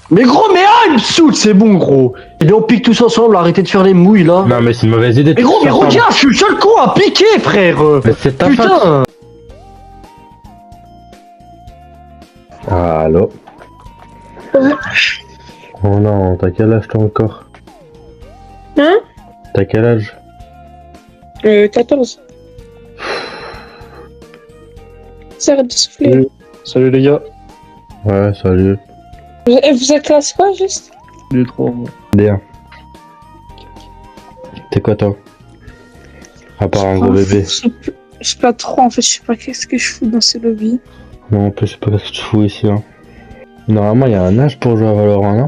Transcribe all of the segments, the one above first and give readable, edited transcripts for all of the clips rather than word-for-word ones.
Mais gros, mais il me saoule, c'est bon, gros. Et bien, on pique tous ensemble, arrêtez de faire les mouilles, là. Non, mais c'est une mauvaise idée. Mais gros, mais regarde, je suis le seul con à piquer, frère. Mais c'est ta faute. Putain. Allô. Ouais. Oh non, t'as quel âge toi encore? Hein? T'as quel âge? 14. Ça arrête de souffler. Salut. Salut, les gars. Ouais, salut. Vous êtes classe quoi, juste? Les trois, moi. Bien. T'es quoi toi? À part un gros bébé. Je sais pas trop, en fait, je sais pas qu'est-ce que je fous dans ces lobbies. Non, en plus, je sais pas ce que tu fous ici. Hein. Normalement, il y a un âge pour jouer à Valorant, non?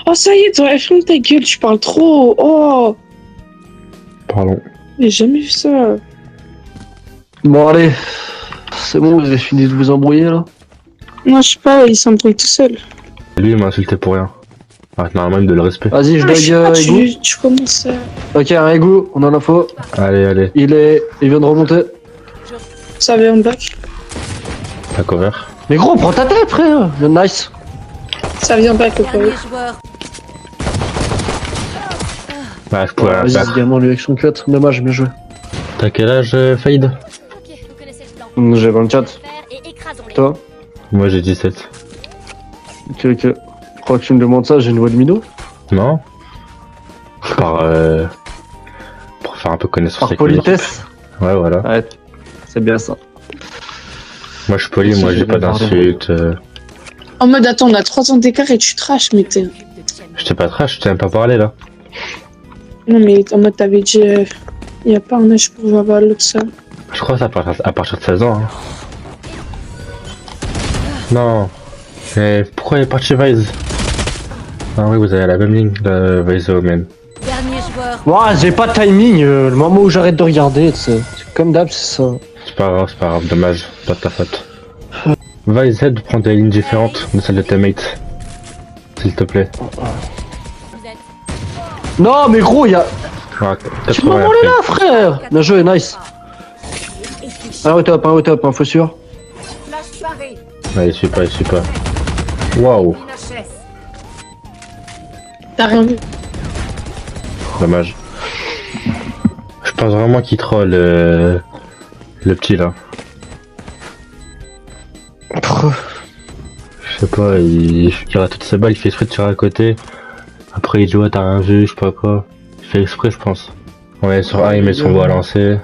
Oh, ça y est, toi, ferme ta gueule, tu parles trop. Oh, Pardon. j'ai jamais vu ça. Bon, allez. C'est bon, vous avez fini de vous embrouiller, là? Non, je sais pas, il s'embrouille tout seul. Lui, il m'a insulté pour rien. Ah, normalement, il me donne le respect. Vas-y, je Ah, je sais pas, dogue égout. tu commences à... Ok, un égout, on a l'info. Allez, allez. Il vient de remonter. Ça va en back. T'as cover. Mais gros, prends ta tête, frère. Nice. Ça vient en back, au cas où. Dernier joueur. Ouais, je pourrais Vas-y, la ce faire. gamin, lui, avec son cut. Dommage, bien joué. T'as quel âge, Fade? Ok, vous connaissez le plan. J'ai 24. Faire et écrasons-les. Toi? Moi, j'ai 17. Ok, ok. Je crois que tu me demandes ça, j'ai une voix de minot. Non? Par, pour faire un peu connaissance Par avec politesse. l'équipe. Ouais, voilà. Ouais, c'est bien ça. Moi, je suis poli, Si, moi, j'ai j'ai pas bien parlé. d'insultes. En mode, attends, on a 3 ans d'écart et tu trash, mais t'es... Je t'ai pas trash, je t'ai même pas parlé, là. Non, mais en mode, t'avais dit... y a pas un âge pour jouer à Valorant, ça. Je crois que c'est à partir de 16 ans. Hein. Non. Mais pourquoi il est parti Vise? Ah oui, vous avez la même ligne, Vise Omen. Dernier joueur. Ouah, j'ai pas de timing. Le moment où j'arrête de regarder, c'est comme d'hab, c'est ça. C'est pas grave, dommage, pas de ta faute. Va essayer de prendre des lignes différentes de celles de tes mates. S'il te plaît. Vous êtes. Non, mais gros, y'a. Ah, Tu m'as volé là, frère. Bien joué, nice. Un au top, info sûr. Flash barré. Ouais, il suit pas. Waouh, HS. T'as rien vu. dommage. Je pense vraiment qu'il troll le petit là. Je sais pas, il rate toutes ses balles, il fait exprès de tirer à côté. Après il dit ouais t'as rien vu, je sais pas quoi. Il fait exprès je pense. Ouais sur A il met son voix à lancer.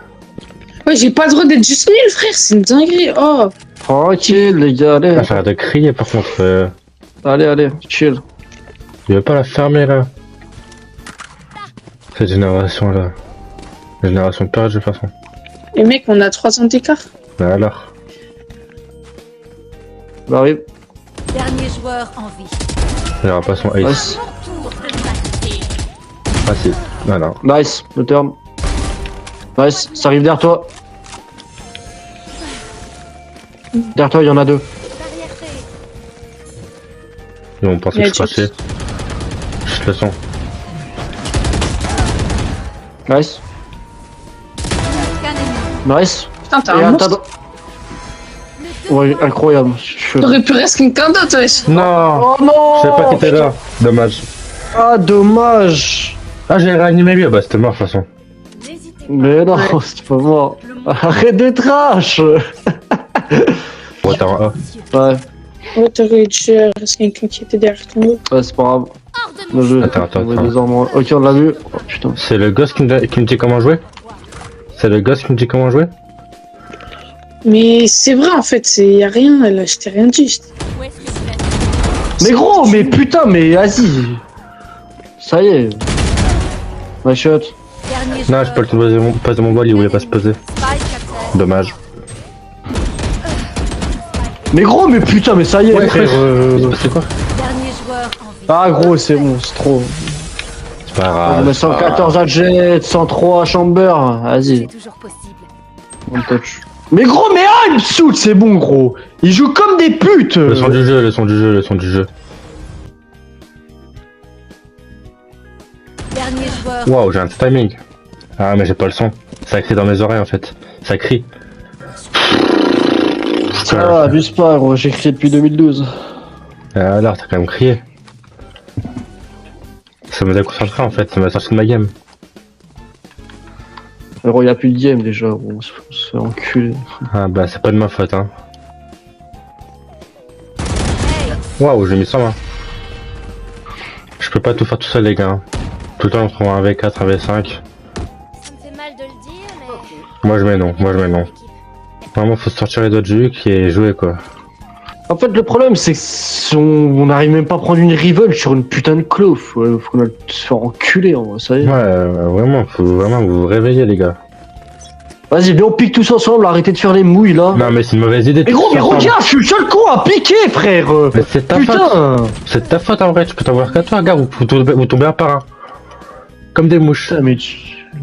Ouais, j'ai pas le droit d'être juste nul, frère, c'est une dinguerie. Oh, Tranquille, les gars, allez. Ah, j'arrête de crier par contre. Allez, chill. Il veut pas la fermer là. Cette génération là. La génération perdue de toute façon. les mecs, on a 3 ans d'écart. Mais alors. Bah, arrive. Dernier joueur en vie. Il aura pas son ace. Nice. Tour de passer. Ah si. Ah non. Nice, le turn. Nice, ça arrive derrière toi. Derrière toi, il y en a deux. Barrière T. Ils vont penser que je suis passé. Je le sens. Nice. Scan ennemi. Nice. Putain, t'as Et un un monstre. tas de- Ouais, incroyable. T'aurais pu rester qu'un d'autre, wesh. Non. Oh non. Je savais pas qu'il était là. Dommage. Ah, dommage. Ah j'ai réanimé lui. Bah c'était mort de toute façon. N'hésitez pas. Mais non, c'est pas moi. Arrête de trash. Bon t'es en A. Ouais, Ouais, t'aurais dû rester quelqu'un qui était derrière ton dos. ouais, c'est pas grave. Hors de Bien joué. Attends. On est des armes. Ok, on l'a vu. Oh putain. C'est le gosse qui me dit comment jouer. C'est le gosse qui me dit comment jouer. Mais c'est vrai, en fait, y a rien, là, je t'ai rien dit. Où est-ce que vous êtes? Mais gros, mais putain, mais vas-y. Ça y est. My shot. Dernier Non j'ai pas le temps de passer mon bol, il voulait pas se poser. Spike à terre. Dommage. Mais gros, mais putain, mais ça y est, frère. C'est quoi? Dernier joueur en vie. Ah, gros, c'est bon, c'est trop. C'est pas On grave. met c'est pas 114 à jet, 103 à chamber. C'est Vas-y, toujours possible. on touch. Mais gros, mais il me saoule, c'est bon, gros. Ils jouent comme des putes. Le son du jeu. Dernier joueur. Waouh, j'ai un timing. Ah, mais j'ai pas le son. Ça crie dans mes oreilles en fait. Ça crie. Ah, abuse pas, gros, j'ai crié depuis 2012. Alors, t'as quand même crié. Ça m'a déconcentré en fait, ça m'a sorti de ma game. Alors, il y a plus de game déjà, on se fait enculer. Ah bah, c'est pas de ma faute, hein. Hey, Waouh, j'ai mis 100 mains. Je peux pas tout faire tout seul, les gars. Tout le temps, on trouve un V4, un V5. Ça me fait mal de le dire, mais. Moi, je mets non, moi, je mets non. Vraiment, faut sortir les doigts de juke et jouer, quoi. En fait, le problème, c'est qu'on n'arrive même pas à prendre une rival sur une putain de clove. Faut qu'on aille se faire enculer, en vrai, ça y est. Ouais, vraiment, faut vraiment vous réveiller, les gars. Vas-y, viens, on pique tous ensemble, arrêtez de faire les mouilles, là. Non, mais c'est une mauvaise idée. Mais gros, mais tout ça, regarde, je suis le seul con à piquer, frère. Mais c'est ta faute. Putain. C'est de ta faute, en vrai. Tu peux t'en voir qu'à toi, gars. Vous tombez un par un. Comme des mouches. Putain, mais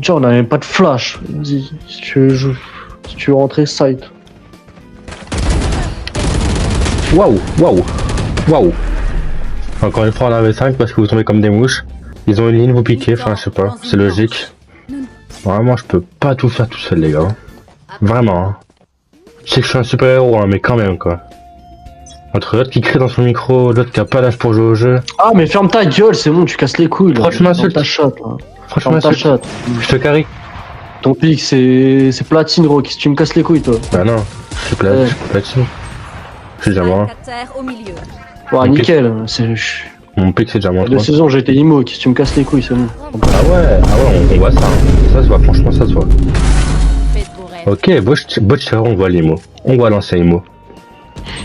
tiens, on n'a même pas de flash. Vas-y, si tu veux rentrer site. Waouh, waouh, waouh. Encore une fois, on avait 5 parce que vous tombez comme des mouches. Ils ont une ligne, vous piquez, enfin, je sais pas, c'est logique. Vraiment, je peux pas tout faire tout seul, les gars. Vraiment, hein. Je sais que je suis un super héros, hein, mais quand même, quoi. Entre l'autre qui crie dans son micro, l'autre qui a pas l'âge pour jouer au jeu. Ah, mais ferme ta gueule, c'est bon, tu casses les couilles. Là. Pourquoi tu m'insultes? Ferme ta chatte, là. Franchement, Ferme ta chatte. je te carry. Ton pic, c'est platine, gros. Qu'est-ce que tu me casses les couilles, toi? Bah non, je suis Ouais. platine. Je suis déjà mort. Spike à terre au milieu. Ouais, Ok. nickel. C'est... Mon pic, c'est déjà mort. De saison, j'ai été IMO. Qu'est-ce que tu me casses les couilles, c'est bon. Ah ouais, on voit ça. Hein. Ça se voit, franchement, ça se voit. Faites vos rêves. Ok, botcher, on voit l'IMO. On voit l'ancien IMO.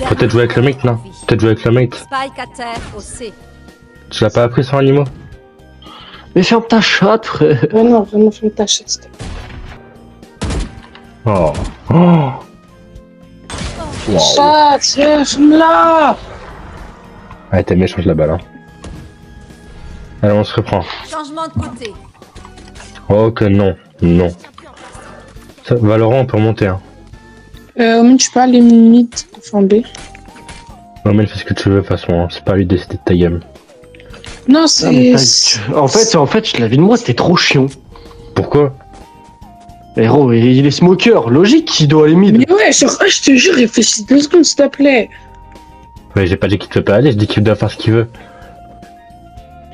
Peut-être jouer avec le mate, non? Peut-être jouer avec le mate. Spike à terre au C. Tu l'as pas appris sans l'IMO? Mais ferme ta chatte, frère. Ouais, non, vraiment, ferme ta chatte, s'il te plaît. Oh. Oh. Wow. Chatte, ferme-la! Ouais, t'es méchante la balle, hein. Allez, on se reprend. Changement de côté. Oh que non, non. Ça, Valorant, on peut remonter, hein. Omen, tu peux aller mid, enfin B. Non mais fais ce que tu veux, de toute façon, hein. C'est pas lui de décider de ta game. Non, Ah, mais c'est... en fait, la vie de moi, c'était trop chiant. Pourquoi? Héros, il est smoker. Logique qu'il doit aller mid. Mais ouais, genre, ah, je te jure, réfléchis 2 secondes, s'il te plaît. Mais j'ai pas dit qu'il te fait pas aller, j'ai dit qu'il doit faire ce qu'il veut.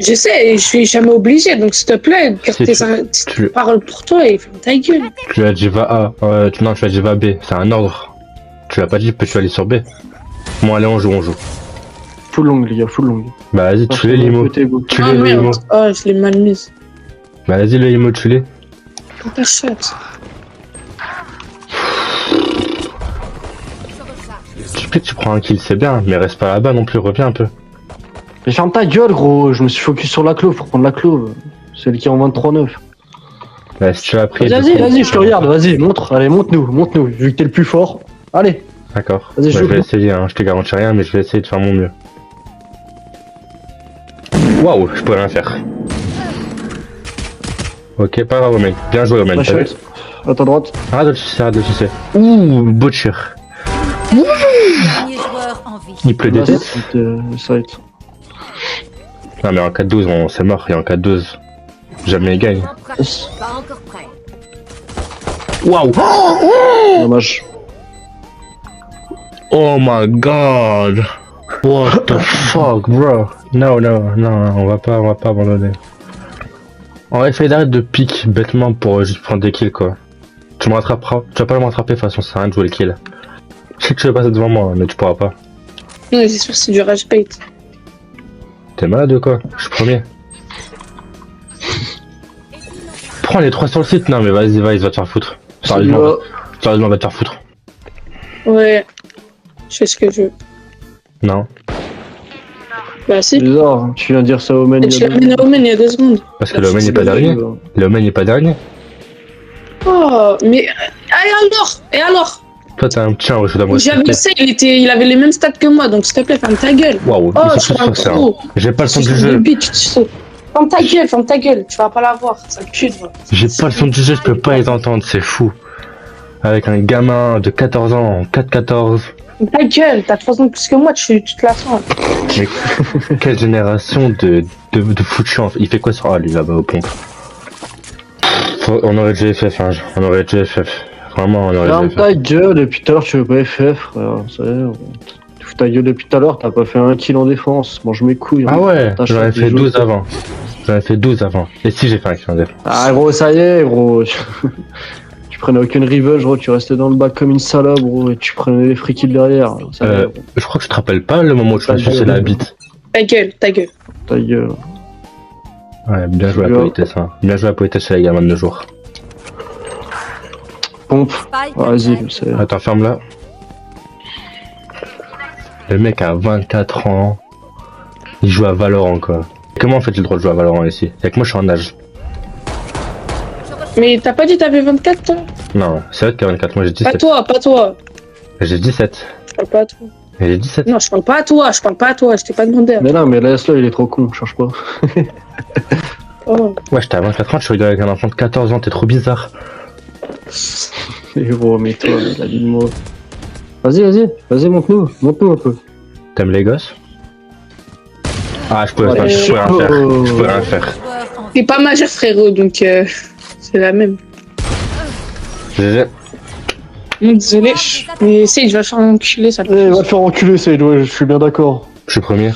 Je sais, et je suis jamais obligé, donc s'il te plaît, garde Si tes tu- paroles pour toi et ferme ta gueule. Tu lui as dit va A, non, tu lui as dit va B, c'est un ordre. Tu lui as pas dit peux-tu aller sur B. Bon allez, on joue, on joue. Full long, les gars, full long. Bah vas-y, tu l'es l'IMO. Tu Ah l'es le IMO. merde, oh, je l'ai mal mise. Bah vas-y le IMO, tu l'es. Ferme ta chatte. Tu prends un kill, c'est bien, mais reste pas là-bas non plus, reviens un peu. Mais ferme ta gueule, gros. Je me suis focus sur la clove pour prendre la clove. Celle qui est en 23-9. Bah si tu l'as pris. Vas-y, je te regarde. Vas-y, montre. Allez, montre-nous. Vu que t'es le plus fort. Allez. D'accord. Vas-y, Bah, joue. je vais essayer, hein. Je te garantis rien, mais je vais essayer de faire mon mieux. Waouh, je peux rien faire. Ok, pas grave, Omen. Bien joué, Omen. La T'as vu? chatte. À ta droite. Arrête de le sucer, arrête de le sucer. Ouh, butcher. Dernier joueur en vie. Il pleut des Là, têtes. site. Non, mais en 4-12, c'est mort. Et en 4-12, jamais il gagne. Pas encore prêt. Waouh. Dommage. Oh my god. What the fuck, bro. Non, on va pas abandonner. On va essayer d'arrêter de pique bêtement pour juste prendre des kills, quoi. Tu me rattraperas. Tu vas pas me rattraper, de toute façon, ça sert à rien de jouer le kill. Je sais que tu veux passer devant moi, mais tu pourras pas. Non, j'espère que c'est du rage bait. T'es malade ou quoi? Je suis premier. Prends les 3 sur le site. Non, mais vas-y, va te faire foutre. Sérieusement, va te faire foutre. Ouais, je fais ce que je veux. Non. Bah si. Bizarre, tu viens de dire ça au Omen. Et tu l'as mis à Omen il y a 2 secondes. Parce que le Omen n'est pas dernier. Le Omen n'est pas dernier. Oh, mais... Et alors Toi, t'es un petit chien, je dois me J'avais respecter. essayé, il avait les mêmes stats que moi, donc s'il te plaît, ferme ta gueule. Waouh, Oh, ils je sont suis tous un forcés, hein. pro. J'ai pas le son Je du suis jeu. une bitch, tu sais. Ferme ta gueule, tu vas pas la voir, ça tue, toi. J'ai pas le son du jeu, je peux pas les entendre, c'est fou. Avec un gamin de 14 ans, en 4-14. Ferme ta gueule, t'as 3 ans de plus que moi, tu te la sens. Mais quelle génération de foutu. Il fait quoi sur A lui là-bas aux pompes? On aurait dû FF, hein. On aurait dû FF. Vraiment, on aurait Ferme dû FF. ta gueule, et puis tout à l'heure tu veux pas FF, frère. Ça y est, fous ta gueule depuis tout à l'heure, t'as pas fait un kill en défense. Mange mes couilles. Ah hein. ouais, Putain, j'en ai je fait joue. 12 avant. J'en ai fait 12 avant. Et si j'ai fait un kill en défense. Ah gros, ça y est, gros. Tu prenais aucune revenge, gros. Tu restais dans le bac comme une salope, gros. Et tu prenais les free kills derrière. Ça y est, gros. Je crois que je te rappelle pas le moment où tu m'as sucé la bite. Ta gueule, ta gueule. Ta gueule. Ouais, bien joué à la politesse, hein. Bien joué à la politesse chez les gamins de nos jours. Pompe. Spike Vas-y, attack. c'est. Attends, ferme-la. Le mec a 24 ans. Il joue à Valorant, quoi. Comment en fait j'ai le droit de jouer à Valorant ici? Avec moi, je suis en âge. Mais t'as pas dit t'avais 24 toi? Non, c'est vrai que t'as 24, moi j'ai 17. Pas toi, pas toi. J'ai 17. Je parle pas à toi. Et j'ai 17. Non, je parle pas à toi, je parle pas à toi, je t'ai pas demandé. Mais non, mais laisse-le, il est trop con, cherche pas. Oh. Ouais, j'étais à 24 ans, je suis rigolé avec un enfant de 14 ans, t'es trop bizarre. Et gros, mais toi, la vie de moi. Vas-y, montre-nous un peu. T'aimes les gosses? Ah, je peux Ouais, rien faire. Je peux rien faire. Joueur en T'es pas majeur frérot, donc c'est la même. GG. Désolé, mais Sage va faire enculer ça. Eh, va te faire enculer, Sage, ouais, je suis bien d'accord. Je suis premier.